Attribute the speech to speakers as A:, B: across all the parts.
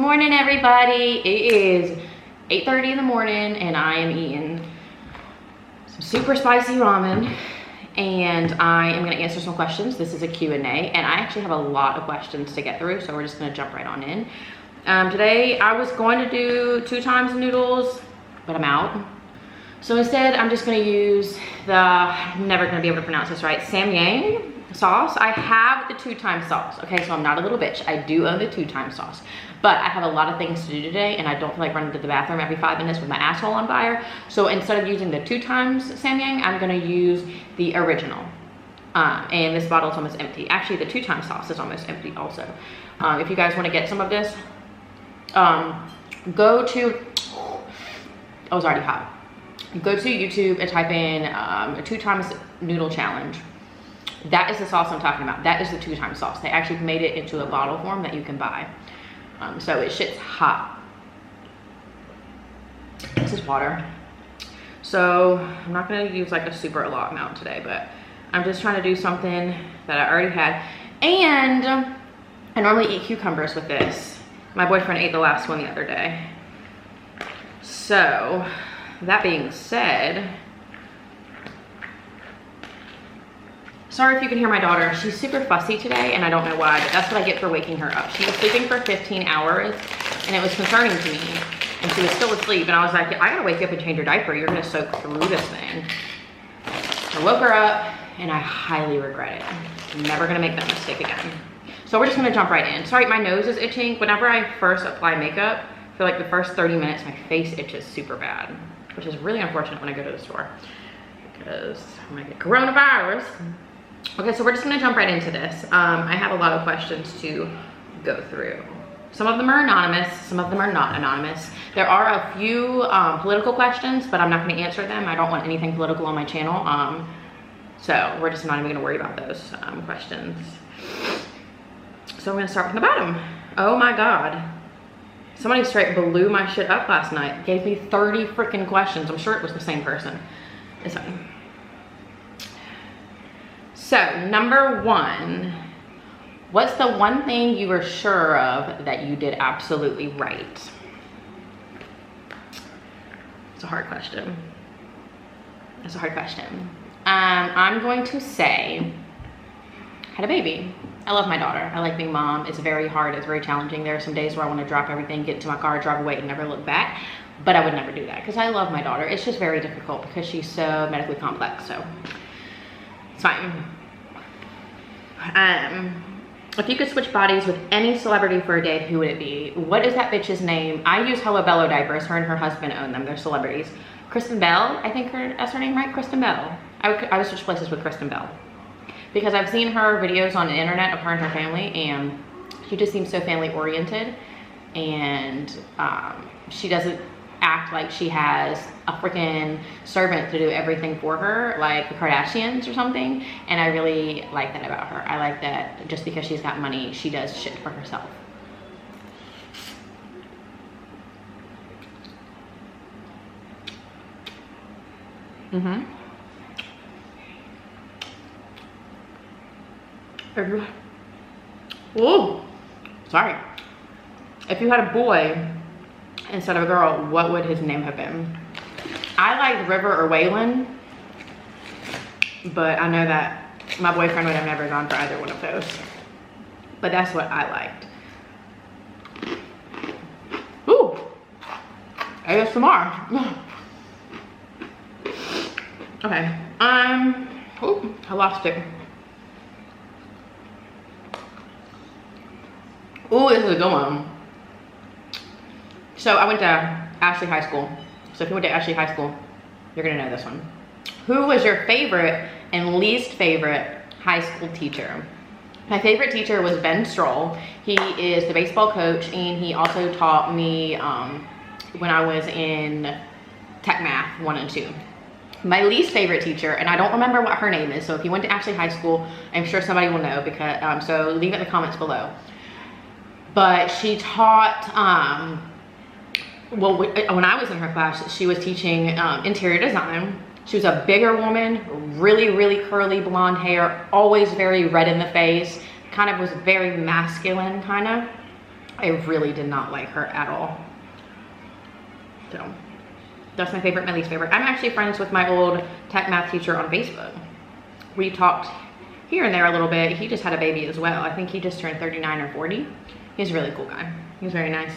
A: morning, everybody. It is 8:30 in the morning and I am eating some super spicy ramen and I am going to answer some questions. This is a Q&A and I actually have a lot of questions to get through, so we're just going to jump right on in. Today I was going to do 2 times noodles, but I'm out. So instead I'm just going to use the, I'm never going to be able to pronounce this right, Samyang sauce. I have the 2 times sauce, okay, so I'm not a little bitch. I do own the 2 times sauce, but I have a lot of things to do today and I don't feel like running to the bathroom every 5 minutes with my asshole on fire. So instead of using the 2 times Samyang, I'm gonna use the original. And this bottle is almost empty. Actually, the 2 times sauce is almost empty also. If you guys wanna get some of this, go to, oh, it's already hot. Go to YouTube and type in a 2 times noodle challenge. That is the sauce I'm talking about. That is the 2 times sauce. They actually made it into a bottle form that you can buy. So it shit's hot. This is water. So I'm not gonna use like a super lot amount today, but I'm just trying to do something that I already had. And I normally eat cucumbers with this. My boyfriend ate the last one the other day. So that being said, sorry if you can hear my daughter. She's super fussy today and I don't know why, but that's what I get for waking her up. She was sleeping for 15 hours and it was concerning to me. And she was still asleep and I was like, I gotta wake up and change your diaper. You're gonna soak through this thing. I woke her up and I highly regret it. I'm never gonna make that mistake again. So we're just gonna jump right in. Sorry, my nose is itching. Whenever I first apply makeup, for like the first 30 minutes, my face itches super bad, which is really unfortunate when I go to the store because I might get coronavirus. Okay, so we're just gonna jump right into this. I have a lot of questions to go through. Some of them are anonymous, some of them are not anonymous. There are a few political questions, but I'm not gonna answer them. I don't want anything political on my channel. So we're just not even gonna worry about those questions. So I'm gonna start from the bottom. Oh my God. Somebody straight blew my shit up last night. Gave me 30 freaking questions. I'm sure it was the same person. It's fine. So, number 1, what's the one thing you were sure of that you did absolutely right? It's a hard question. It's a hard question. I'm going to say, had a baby. I love my daughter. I like being mom. It's very hard. It's very challenging. There are some days where I want to drop everything, get into my car, drive away, and never look back. But I would never do that because I love my daughter. It's just very difficult because she's so medically complex. So, it's fine. If you could switch bodies with any celebrity for a day, who would it be? What is that bitch's name? I use Hello Bello diapers. Her and her husband own them. They're celebrities. Kristen Bell, I think that's her name, right? Kristen Bell. I would switch places with Kristen Bell because I've seen her videos on the internet of her and her family and she just seems so family oriented and she doesn't act like she has a freaking servant to do everything for her like the Kardashians or something, and I really like that about her. I like that just because she's got money, she does shit for herself. Oh, sorry. If you had a boy instead of a girl, what would his name have been? I like River or Waylon, but I know that my boyfriend would have never gone for either one of those. But that's what I liked. Ooh, ASMR. Okay, ooh, I lost it. Ooh, this is a good one. So I went to Ashley High School. So if you went to Ashley High School, you're gonna know this one. Who was your favorite and least favorite high school teacher? My favorite teacher was Ben Stroll. He is the baseball coach and he also taught me when I was in Tech Math 1 and 2. My least favorite teacher, and I don't remember what her name is, so if you went to Ashley High School, I'm sure somebody will know because, so leave it in the comments below. But she taught, well, when I was in her class, she was teaching interior design. She was a bigger woman, really, really curly blonde hair, always very red in the face, kind of was very masculine, kind of. I really did not like her at all. So that's my favorite, my least favorite. I'm actually friends with my old tech math teacher on Facebook. We talked here and there a little bit. He just had a baby as well. I think he just turned 39 or 40. He's a really cool guy. He's very nice.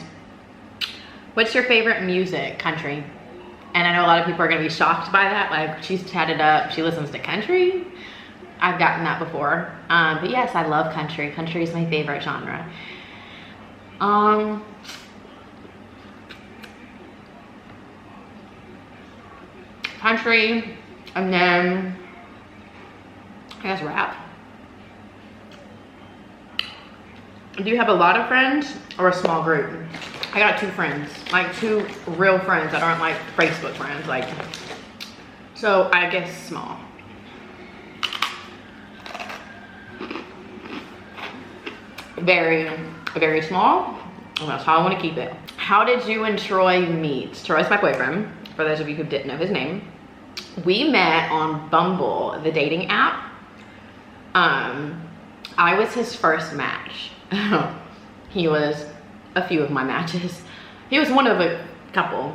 A: What's your favorite music? Country. And I know a lot of people are gonna be shocked by that. Like, she's tatted up, she listens to country. I've gotten that before. But yes, I love country. Country is my favorite genre. Country, and then I guess rap. Do you have a lot of friends or a small group? I got 2 friends, like 2 real friends that aren't like Facebook friends, like, so I guess small. Very, very small, and that's how I want to keep it. How did you and Troy meet? Troy's my boyfriend, for those of you who didn't know his name. We met on Bumble, the dating app. I was his first match. He was a few of my matches. He was one of a couple.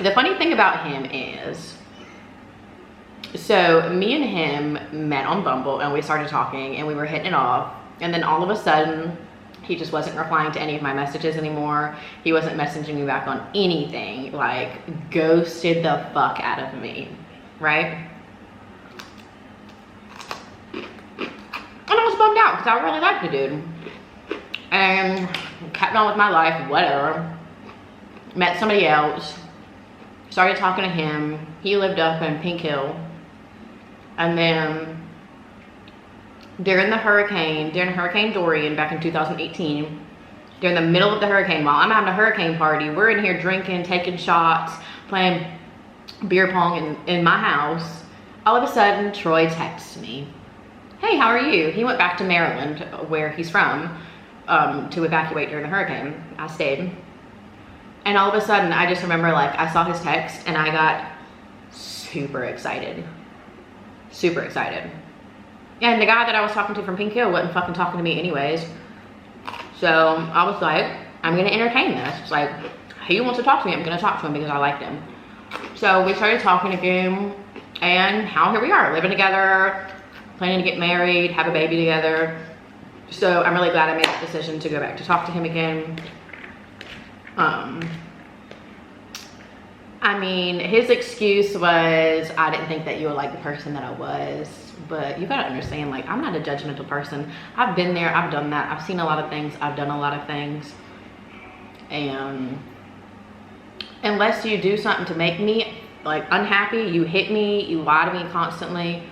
A: The funny thing about him is, so me and him met on Bumble and we started talking and we were hitting it off, and then all of a sudden he just wasn't replying to any of my messages anymore. He wasn't messaging me back on anything, like ghosted the fuck out of me, right? And I was bummed out because I really liked the dude. And kept on with my life, whatever. Met somebody else. Started talking to him. He lived up in Pink Hill. And then during Hurricane Dorian back in 2018, during the middle of the hurricane, while I'm having a hurricane party, we're in here drinking, taking shots, playing beer pong in my house. All of a sudden, Troy texts me, "Hey, how are you?" He went back to Maryland, where he's from, to evacuate during the hurricane. I stayed. And all of a sudden, I just remember, like, I saw his text and I got super excited. Super excited. And the guy that I was talking to from Pink Hill wasn't fucking talking to me anyways. So I was like, I'm gonna entertain this. It's like, he wants to talk to me, I'm gonna talk to him because I liked him. So we started talking again, and now here we are, living together, planning to get married, have a baby together. So I'm really glad I made that decision to go back to talk to him again. I mean, his excuse was, I didn't think that you were like the person that I was. But you gotta understand, like, I'm not a judgmental person. I've been there, I've done that. I've seen a lot of things, I've done a lot of things. And unless you do something to make me like unhappy, you hit me, you lie to me constantly,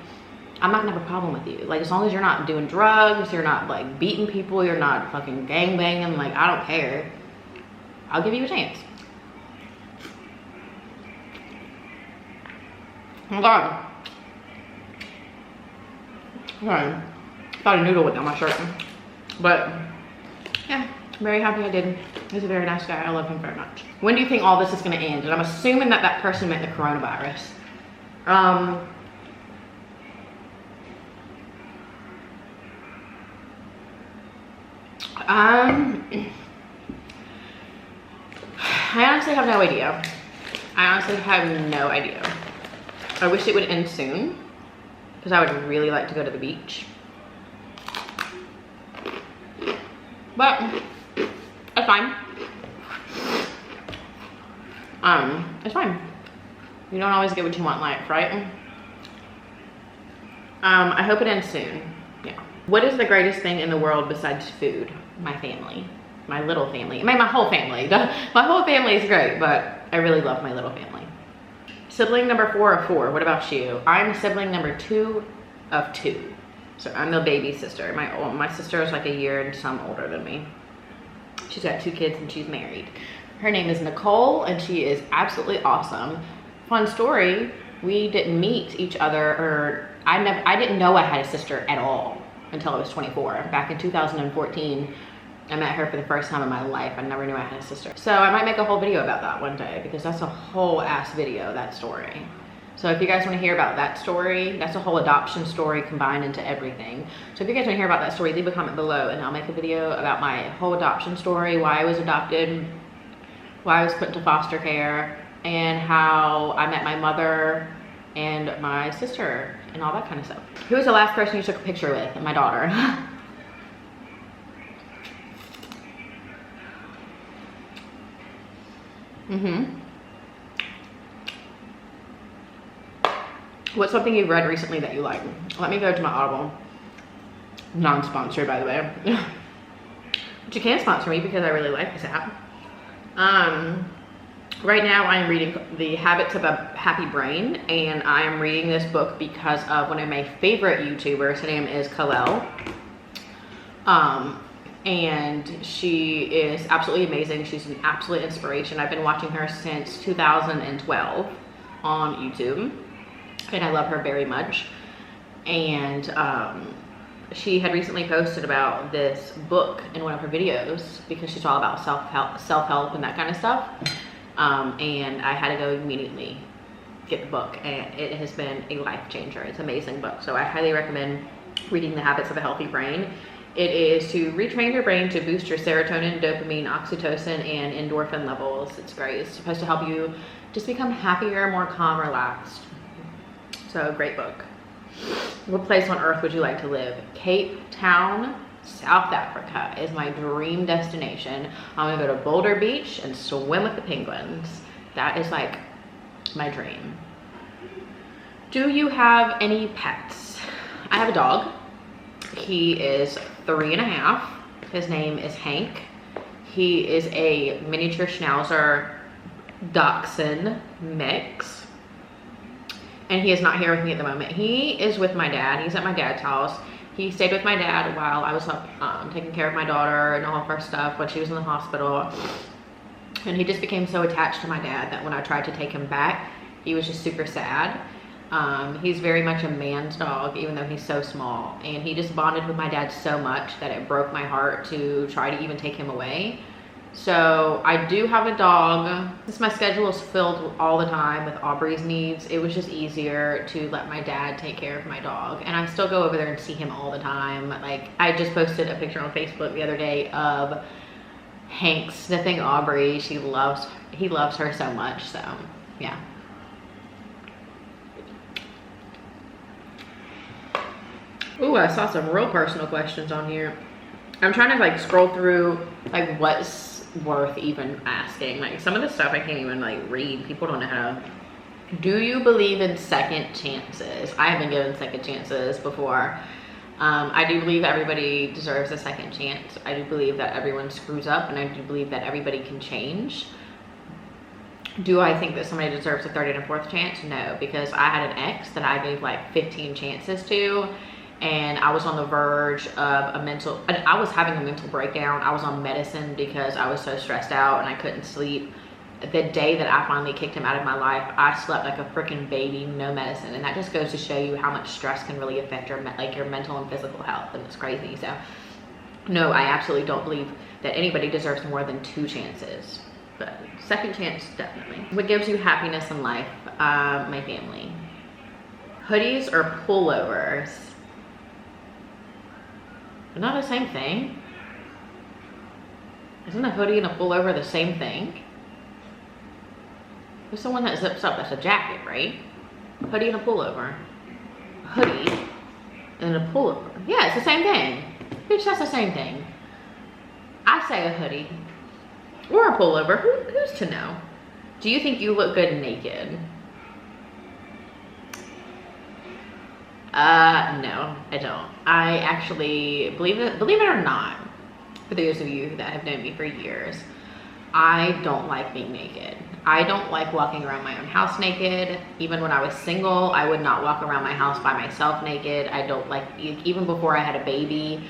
A: I'm not gonna have a problem with you. Like, as long as you're not doing drugs, you're not like beating people, you're not fucking gangbanging, like, I don't care. I'll give you a chance. Oh God. Sorry, got a noodle went down my shirt. But yeah, I'm very happy I did. He's a very nice guy. I love him very much. When do you think all this is gonna end? And I'm assuming that that person meant the coronavirus. I honestly have no idea. I honestly have no idea. I wish it would end soon, because I would really like to go to the beach. But it's fine. It's fine. You don't always get what you want in life, right? I hope it ends soon. Yeah. What is the greatest thing in the world besides food? My family. My little family. I mean, my whole family. My whole family is great, but I really love my little family. Sibling number 4 of 4. What about you? I'm sibling number 2 of 2. So I'm the baby sister. My sister is like a year and some older than me. She's got 2 kids and she's married. Her name is Nicole and she is absolutely awesome. Fun story, we didn't meet each other, or I didn't know I had a sister at all until I was 24. Back in 2014, I met her for the first time in my life. I never knew I had a sister. So I might make a whole video about that one day, because that's a whole ass video, that story. So if you guys want to hear about that story, that's a whole adoption story combined into everything. So if you guys want to hear about that story, leave a comment below and I'll make a video about my whole adoption story, why I was adopted, why I was put into foster care, and how I met my mother and my sister and all that kind of stuff. Who was the last person you took a picture with? My daughter. What's something you've read recently that you like? Let me go to my Audible. Non-sponsored, by the way. But you can sponsor me because I really like this app. Right now I am reading The Habits of a Happy Brain, and I am reading this book because of one of my favorite YouTubers. Her name is Kalel. And she is absolutely amazing. She's an absolute inspiration. I've been watching her since 2012 on YouTube, and I love her very much. And she had recently posted about this book in one of her videos because she's all about self-help and that kind of stuff. And I had to go immediately get the book, and it has been a life changer. It's an amazing book, so I highly recommend reading The Habits of a Healthy Brain. It is to retrain your brain to boost your serotonin, dopamine, oxytocin, and endorphin levels. It's great. It's supposed to help you just become happier, more calm, relaxed. So, great book. What place on earth would you like to live? Cape Town, South Africa is my dream destination. I'm gonna go to Boulder Beach and swim with the penguins. That is like my dream. Do you have any pets? I have a dog. He is 3.5. His name is Hank. He is a miniature Schnauzer Dachshund mix. And he is not here with me at the moment. He is with my dad. He's at my dad's house. He stayed with my dad while I was up taking care of my daughter and all of her stuff when she was in the hospital. And he just became so attached to my dad that when I tried to take him back, he was just super sad. He's very much a man's dog, even though he's so small. And he just bonded with my dad so much that it broke my heart to try to even take him away. So I do have a dog. Since my schedule is filled all the time with Aubrey's needs, it was just easier to let my dad take care of my dog. And I still go over there and see him all the time. Like, I just posted a picture on Facebook the other day of Hank sniffing Aubrey. He loves her so much. So yeah. Ooh, I saw some real personal questions on here. I'm trying to like scroll through like what's worth even asking. Like some of the stuff I can't even like read. People don't know how to. Do you believe in second chances? I have been given second chances before. I do believe everybody deserves a second chance. I do believe that everyone screws up, and I do believe that everybody can change. Do I think that somebody deserves a third and a fourth chance? No, because I had an ex that I gave like 15 chances to, and I was on the verge of I was having a mental breakdown. I was on medicine because I was so stressed out and I couldn't sleep. The day that I finally kicked him out of my life, I slept like a freaking baby, no medicine. And that just goes to show you how much stress can really affect your mental and physical health, and it's crazy. So no, I absolutely don't believe that anybody deserves more than 2 chances. But second chance, definitely. What gives you happiness in life? My family. Hoodies or pullovers? They're not the same thing. Isn't a hoodie and a pullover the same thing? There's the one that zips up. That's a jacket, right? Hoodie and a pullover. A hoodie and a pullover. Yeah, it's the same thing. Bitch, that's the same thing. I say a hoodie or a pullover. Who's to know? Do you think you look good naked? No, I don't. I actually, believe it or not, for those of you that have known me for years, I don't like being naked. I don't like walking around my own house naked. Even when I was single, I would not walk around my house by myself naked. I don't like, even before I had a baby,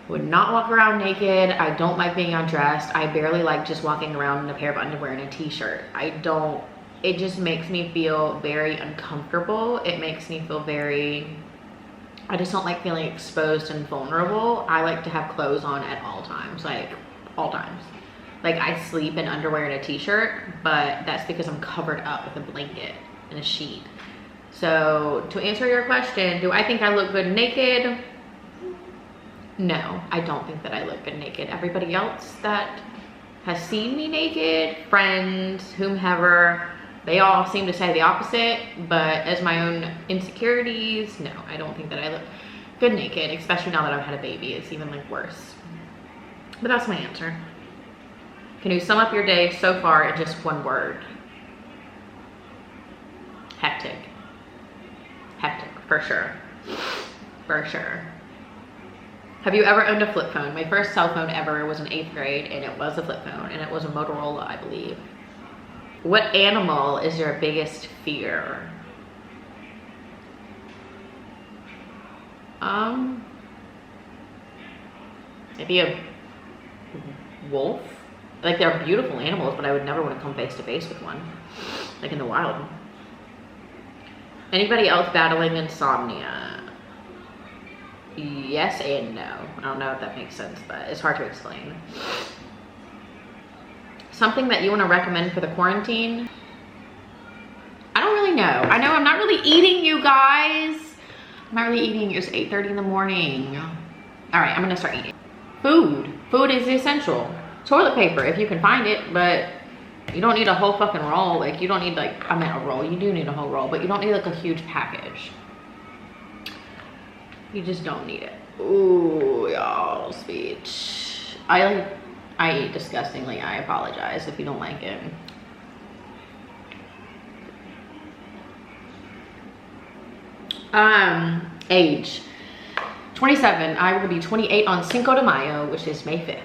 A: would not walk around naked. I don't like being undressed. I barely like just walking around in a pair of underwear and a t-shirt. It just makes me feel very uncomfortable. It makes me feel I just don't like feeling exposed and vulnerable. I like to have clothes on at all times, like all times. Like I sleep in underwear and a t-shirt, but that's because I'm covered up with a blanket in a sheet. So to answer your question, do I think I look good naked? No, I don't think that I look good naked. Everybody else that has seen me naked, friends, whomever, they all seem to say the opposite, but as my own insecurities, no, I don't think that I look good naked, especially now that I've had a baby. It's even like worse. But that's my answer. Can you sum up your day so far in just one word? Hectic. Hectic, for sure. For sure. Have you ever owned a flip phone? My first cell phone ever was in 8th grade, and it was a flip phone, and it was a Motorola, I believe. What animal is your biggest fear? Maybe a wolf. Like, they're beautiful animals, but I would never want to come face to face with one, like in the wild. Anybody else battling insomnia? Yes and no. I don't know if that makes sense, but it's hard to explain. Something that you want to recommend for the quarantine? I don't really know. I know I'm not really eating, you guys. I'm not really eating. It's 8:30 in the morning. All right, I'm gonna start eating. Food. Food is essential. Toilet paper, if you can find it, but you don't need a whole fucking roll. Like, you don't need, like, I meant a roll. You do need a whole roll, but you don't need like a huge package. You just don't need it. Ooh, y'all, speech. I eat disgustingly. I apologize if you don't like it. Age. 27. I will be 28 on Cinco de Mayo, which is May 5th.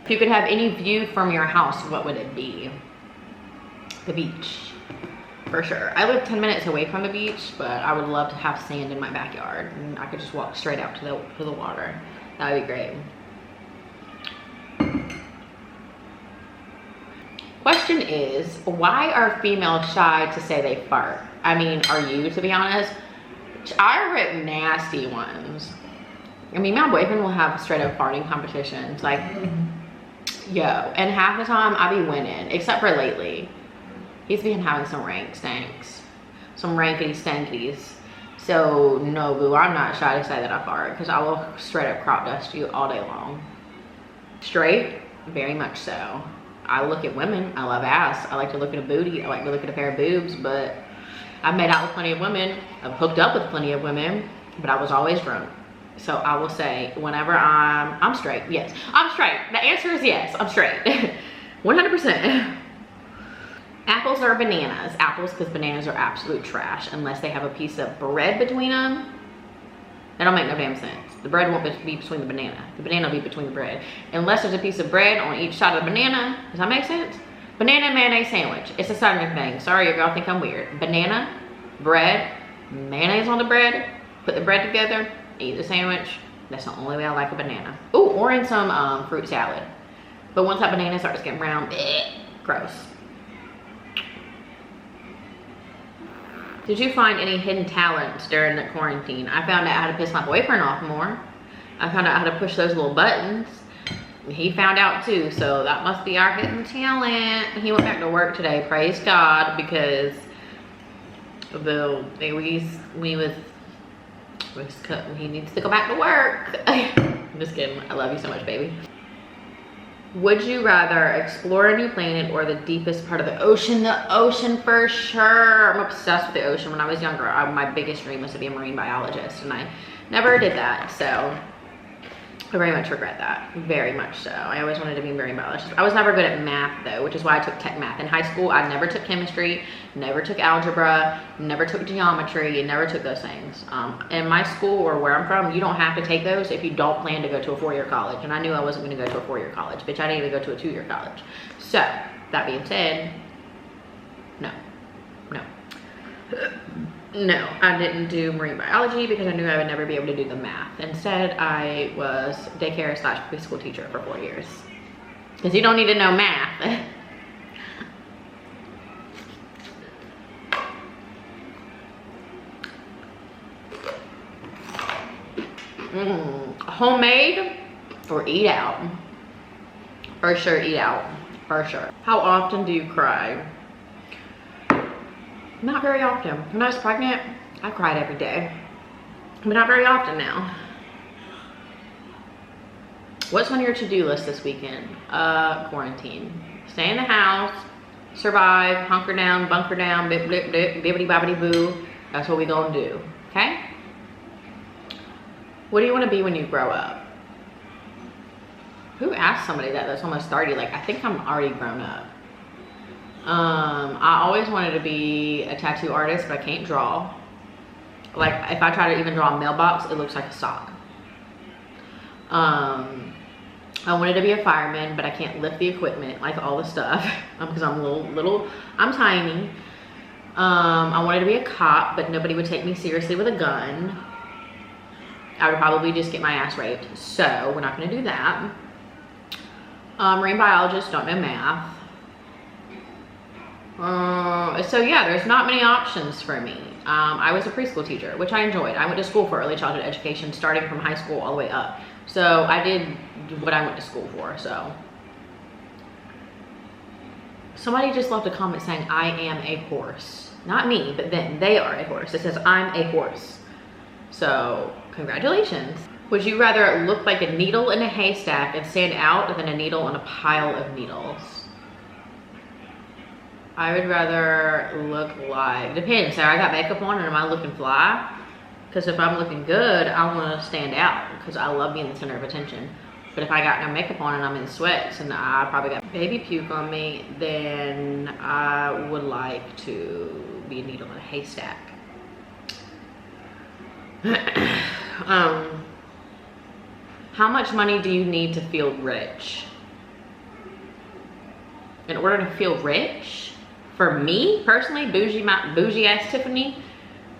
A: If you could have any view from your house, what would it be? The beach, for sure. I live 10 minutes away from the beach, but I would love to have sand in my backyard, and I could just walk straight out to the water. That would be great. Question is, why are females shy to say they fart? I mean, are you, to be honest? I read nasty ones. I mean, my boyfriend will have straight up farting competitions, like, yo, and half the time I be winning, except for lately. He's been having some rank stanks, some rankety stankies. So no, boo, I'm not shy to say that I fart, because I will straight up crop dust you all day long. Straight, very much so. I look at women, I love ass. I like to look at a booty, I like to look at a pair of boobs, but I've made out with plenty of women. I've hooked up with plenty of women, but I was always drunk. So I will say, whenever I'm straight, yes, I'm straight. The answer is yes, I'm straight, 100%. Apples or bananas? Apples, because bananas are absolute trash unless they have a piece of bread between them. That don't make no damn sense. The bread won't be between the banana. The banana will be between the bread. Unless there's a piece of bread on each side of the banana. Does that make sense? Banana and mayonnaise sandwich. It's a southern thing. Sorry if y'all think I'm weird. Banana, bread, mayonnaise on the bread. Put the bread together, eat the sandwich. That's the only way I like a banana. Ooh, or in some fruit salad. But once that banana starts getting brown, bleh, gross. Did you find any hidden talents during the quarantine? I found out how to piss my boyfriend off more. I found out how to push those little buttons. He found out too, so that must be our hidden talent. He went back to work today, praise God, because he needs to go back to work. I'm just kidding. I love you so much, baby. Would you rather explore a new planet or the deepest part of the ocean? The ocean, for sure. I'm obsessed with the ocean. When I was younger, my biggest dream was to be a marine biologist, and I never did that, so I very much regret that, very much so. I always wanted to be a marine biologist. I was never good at math though, which is why I took tech math. In high school, I never took chemistry, never took algebra, never took geometry, never took those things. In my school, or where I'm from, you don't have to take those if you don't plan to go to a 4-year college. And I knew I wasn't gonna go to a 4-year college. Bitch, I didn't even go to a 2-year college. So, that being said, no. No, I didn't do marine biology because I knew I would never be able to do the math. Instead, I was daycare / preschool teacher for 4 years. Because you don't need to know math. Homemade or eat out? For sure, eat out. For sure. How often do you cry? Not very often. When I was pregnant, I cried every day. But not very often now. What's on your to-do list this weekend? Quarantine. Stay in the house, survive, hunker down, bunker down, bip, blip, blip, bibbity bobbity boo. That's what we gonna do, okay? What do you want to be when you grow up? Who asked somebody that that's almost 30? Like, I think I'm already grown up. I always wanted to be a tattoo artist, but I can't draw. Like, if I try to even draw a mailbox, it looks like a sock. I wanted to be a fireman, but I can't lift the equipment, like all the stuff, because I'm I'm tiny. I wanted to be a cop, but nobody would take me seriously with a gun. I would probably just get my ass raped, so we're not gonna do that. Marine biologist, don't know math. So yeah, there's not many options for me. I was a preschool teacher, which I enjoyed. I went to school for early childhood education, starting from high school all the way up. So I did what I went to school for, so. Somebody just left a comment saying, I am a horse. Not me, but then they are a horse. It says, I'm a horse. So, congratulations. Would you rather look like a needle in a haystack and stand out than a needle in a pile of needles? I would rather look like, depends, Sarah, I got makeup on and am I looking fly? Because if I'm looking good, I want to stand out because I love being the center of attention. But if I got no makeup on and I'm in sweats and I probably got baby puke on me, then I would like to be a needle in a haystack. How much money do you need to feel rich? In order to feel rich? For me, personally, bougie ass Tiffany,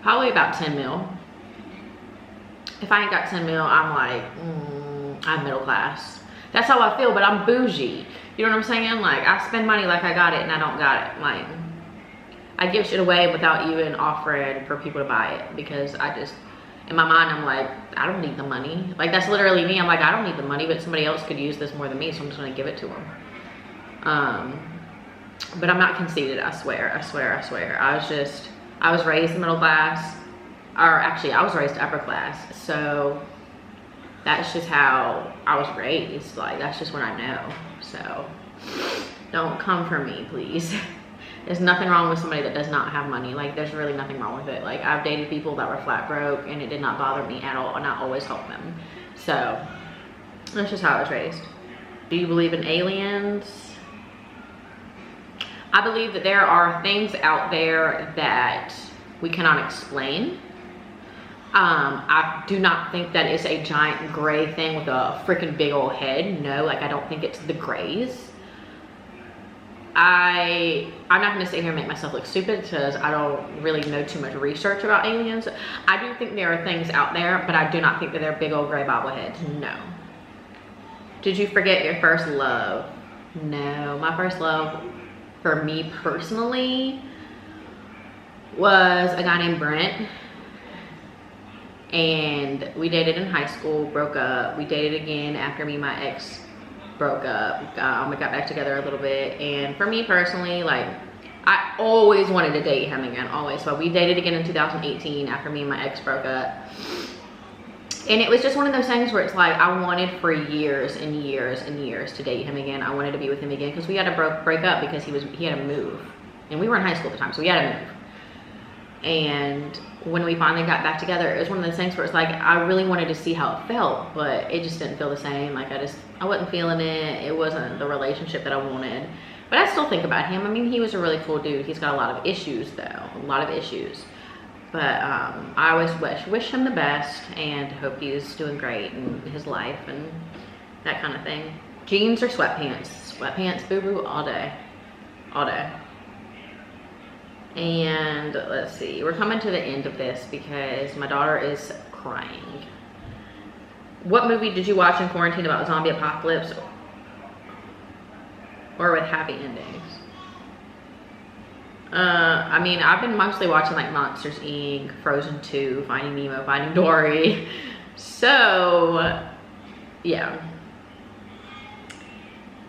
A: probably about 10 mil. If I ain't got 10 mil, I'm like, I'm middle class. That's how I feel, but I'm bougie. You know what I'm saying? Like, I spend money like I got it and I don't got it. Like, I give shit away without even offering for people to buy it because I just, in my mind, I'm like, I don't need the money. Like, that's literally me. I'm like, I don't need the money, but somebody else could use this more than me, so I'm just gonna give it to them. But I'm not conceited, I swear, I swear, I swear. I was raised middle class, or actually I was raised upper class. So that's just how I was raised. Like, that's just what I know. So don't come for me, please. There's nothing wrong with somebody that does not have money. Like, there's really nothing wrong with it. Like, I've dated people that were flat broke and it did not bother me at all, and I always helped them. So that's just how I was raised. Do you believe in aliens? I believe that there are things out there that we cannot explain. I do not think that it's a giant gray thing with a freaking big old head. No, like, I don't think it's the grays. I'm not gonna sit here and make myself look stupid because I don't really know too much research about aliens. I do think there are things out there, but I do not think that they're big old gray bobbleheads. No. Did you forget your first love? No, my first love for me personally was a guy named Brent, and we dated in high school, broke up. We dated again after me and my ex broke up. We got back together a little bit, and for me personally, like, I always wanted to date him again, always. But we dated again in 2018 after me and my ex broke up. And it was just one of those things where it's like, I wanted for years and years and years to date him again. I wanted to be with him again because we had to break up because he had to move. And we were in high school at the time, so we had to move. And when we finally got back together, it was one of those things where it's like, I really wanted to see how it felt, but it just didn't feel the same. Like, I wasn't feeling it. It wasn't the relationship that I wanted. But I still think about him. I mean, he was a really cool dude. He's got a lot of issues though, a lot of issues. But I always wish him the best and hope he's doing great in his life and that kind of thing. Jeans or sweatpants? Sweatpants, boo-boo, all day. All day. And let's see, we're coming to the end of this because my daughter is crying. What movie did you watch in quarantine about zombie apocalypse or with happy endings? I mean, I've been mostly watching like Monsters, Inc., Frozen 2, Finding Nemo, Finding Dory. So, yeah.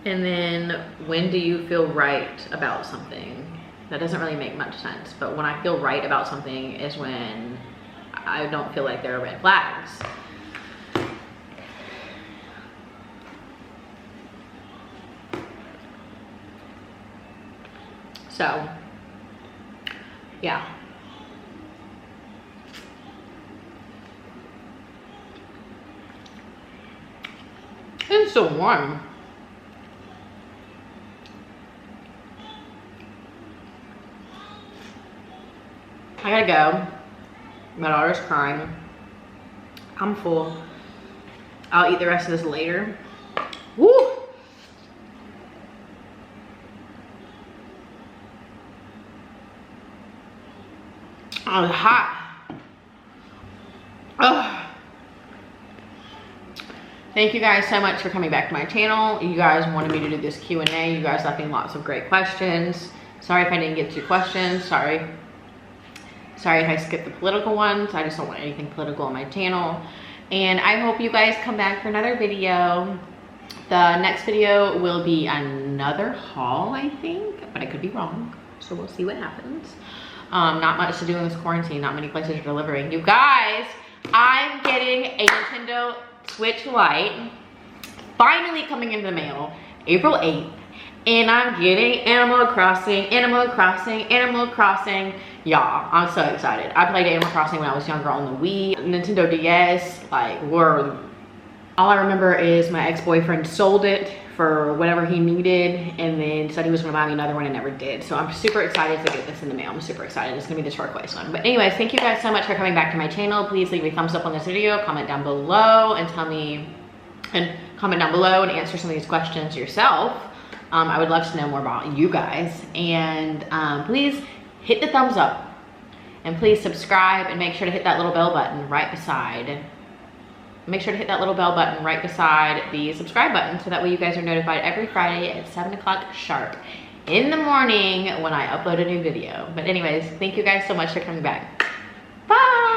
A: And then, when do you feel right about something? That doesn't really make much sense. But when I feel right about something is when I don't feel like there are red flags. So, yeah. It's so warm. I gotta go. My daughter's crying. I'm full. I'll eat the rest of this later. Woo! Oh, it's hot. Ugh. Thank you guys so much for coming back to my channel. You guys wanted me to do this Q&A. You guys left me lots of great questions. Sorry if I didn't get to your questions. Sorry if I skipped the political ones. I just don't want anything political on my channel. And I hope you guys come back for another video. The next video will be another haul, I think, but I could be wrong. So we'll see what happens. Not much to do in this quarantine. Not many places are delivering. You guys, I'm getting a Nintendo Switch Lite finally coming in the mail April 8th. And I'm getting Animal Crossing. Y'all, I'm so excited. I played Animal Crossing when I was younger on the Wii. Nintendo DS, like, all I remember is my ex-boyfriend sold it for whatever he needed and then said he was gonna buy me another one and never did. So I'm super excited to get this in the mail. I'm super excited. It's gonna be the turquoise one. But anyways, thank you guys so much for coming back to my channel. Please leave a thumbs up on this video, comment down below and comment down below and answer some of these questions yourself. I would love to know more about you guys. And please hit the thumbs up and please subscribe and make sure to hit that little bell button right beside. Make sure to hit that little bell button right beside the subscribe button so that way you guys are notified every Friday at 7 o'clock sharp in the morning when I upload a new video. But anyways, thank you guys so much for coming back. Bye!